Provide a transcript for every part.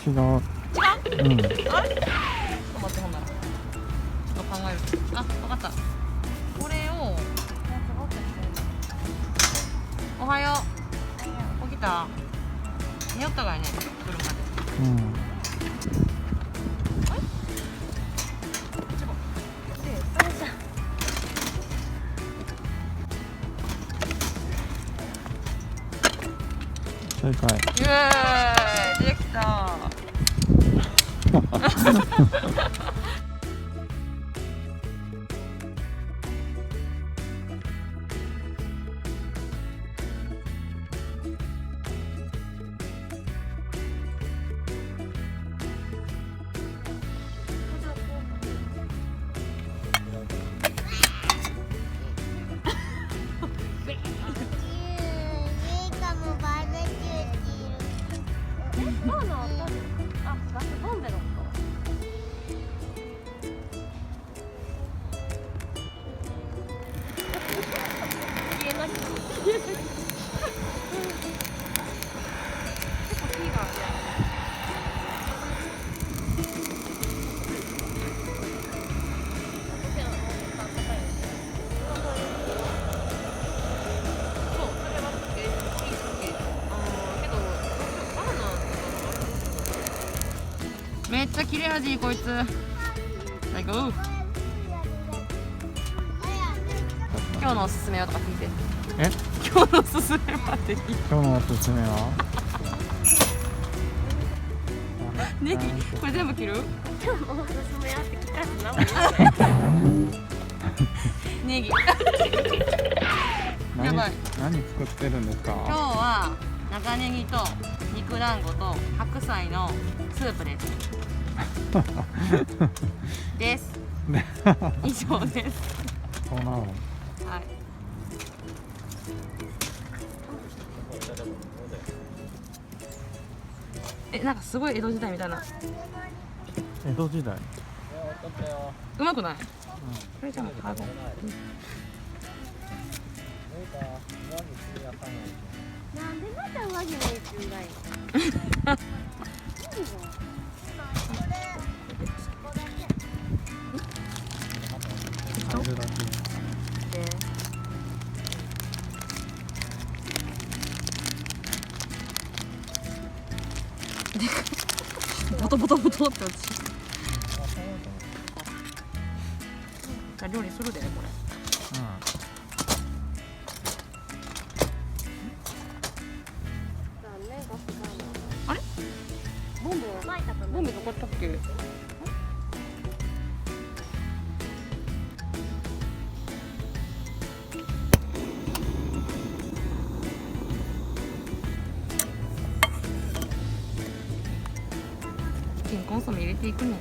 違う。違う？うん。あれ？ちょっと待ってほんなら。ちょっと考える。あ、わかった。これを。おはよう。起きた？寝よったからね。車で。うん。あれ？正解。イエーイ、できた。めっちゃ切れ味いいこいつ。最高。今日のおすすめはとか聞いて。え？今日のおすすめはって聞いて。今日のおすすめは？ネギ、これ全部切る？今日のおすすめあって聞かず何もネギ。何やばい。何作ってるんですか？今日は長ネギと肉団子と白菜のスープです。です。以上です。そうなの。はい。なんかすごい江戸時代みたいな。江戸時代。うまくない？これじゃあカーボン。なんでまた上着の一瞬がいい入るだけ。ボトボトボトって落ちて。じゃあ料理するでこれ。あれ？ボンベボンベどこやったっけ？チキンコンソメ入れていくね。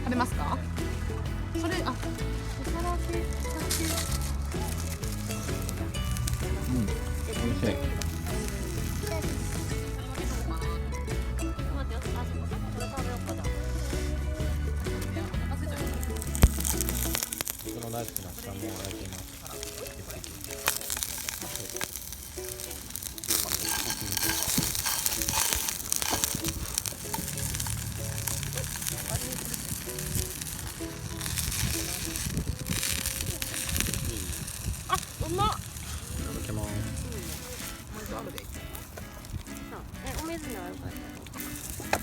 食べますか？それお皿でうん。美味しい。僕の大好きなスタミナ。焼いています。あ、うまっ。いただきます。お水にはよかっ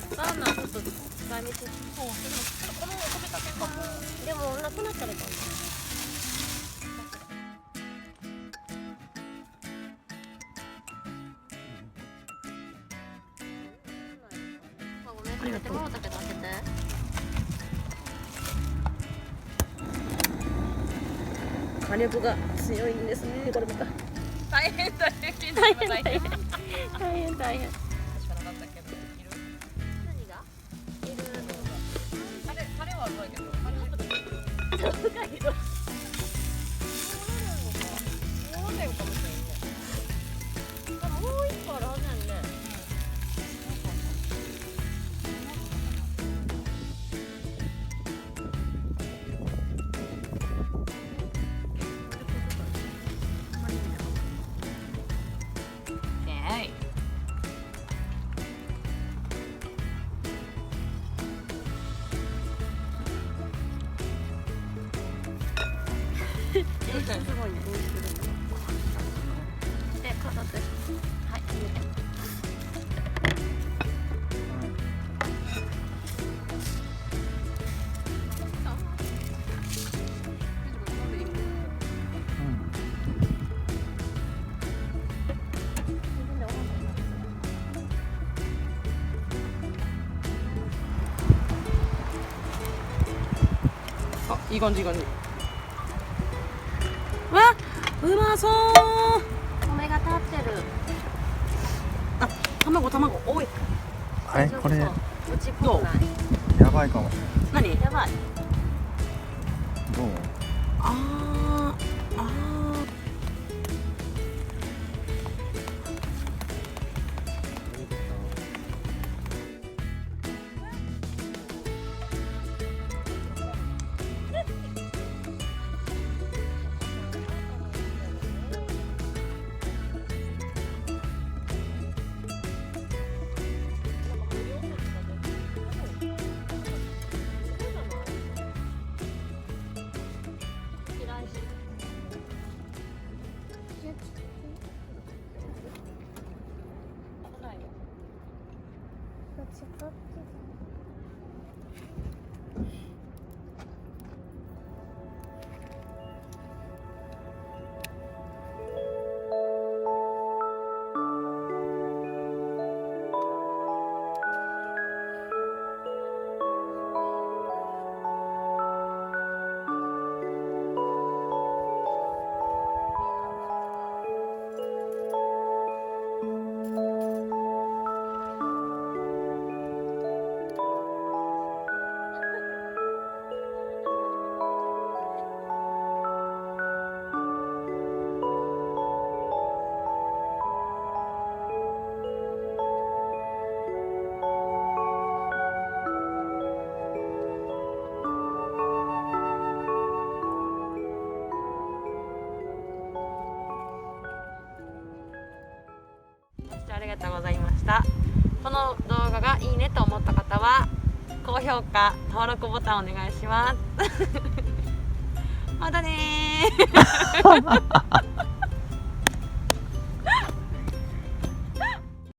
たバーナーちょっと使い道そうこのお米だけかもでもなくなったらいいかもごめんかけてもらったけど開けて火力が強いんですねこれまた大変大変大変大変大変大変知らなかったけどいる何がいるタレはうまいけどタレは深いけどもうねんかもしれんねでももう一個あるはずやんねすごいね。で、飾って。はい、入れて。あ、いい感じいい感じわ、うまそう米が立ってる。あ、卵多いあれこれうちっぽくない。やばいかもしれない。何やばい。どう？あーあーありがとうございました。この動画がいいねと思った方は高評価、登録ボタンお願いします。またねー。